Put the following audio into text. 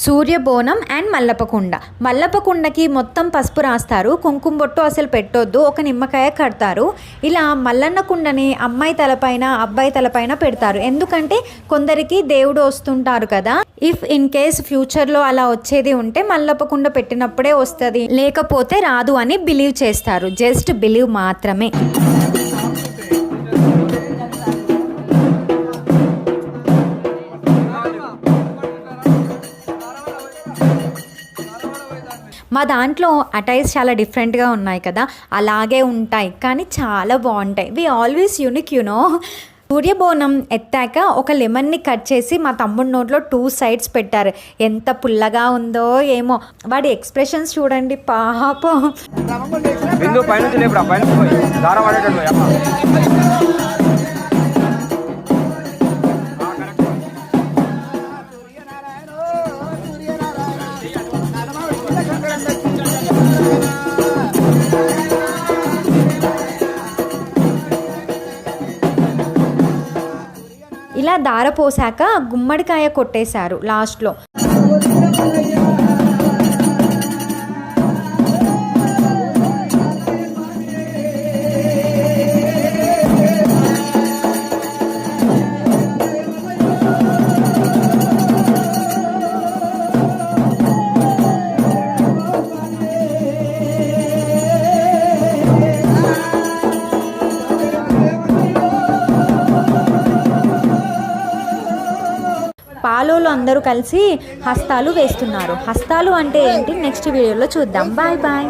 సూర్యబోనం and మల్లపకుండ. మల్లపకుండకి మొత్తం పసుపు రాస్తారు, కుంకుమ బొట్టు అసలు పెట్టొద్దు, ఒక నిమ్మకాయ కడతారు. ఇలా మల్లన్న కుండని అమ్మాయి తలపైన అబ్బాయి తలపైన పెడతారు. ఎందుకంటే కొందరికి దేవుడు వస్తుంటారు కదా, ఇఫ్ ఇన్ కేస్ ఫ్యూచర్లో అలా వచ్చేది ఉంటే మల్లపకుండ పెట్టినప్పుడే వస్తుంది, లేకపోతే రాదు అని బిలీవ్ చేస్తారు. జస్ట్ బిలీవ్ మాత్రమే. మా దాంట్లో అటైర్స్ చాలా డిఫరెంట్గా ఉన్నాయి కదా, అలాగే ఉంటాయి కానీ చాలా బాగుంటాయి. వి ఆల్వేస్ యూనిక్ సూర్యబోనం ఎత్తాక ఒక లెమన్ని కట్ చేసి మా తమ్ముడి నోట్లో 2 sides పెట్టారు. ఎంత పుల్లగా ఉందో ఏమో, వాడి ఎక్స్ప్రెషన్స్ చూడండి పాపం. ఇలా దార పోసాక గుమ్మడికాయ కొట్టేశారు లాస్ట్లో. పాలోలు అందరూ కలిసి హస్తాలు వేస్తున్నారు. హస్తాలు అంటే ఏంటి నెక్స్ట్ వీడియోలో చూద్దాం. Bye bye.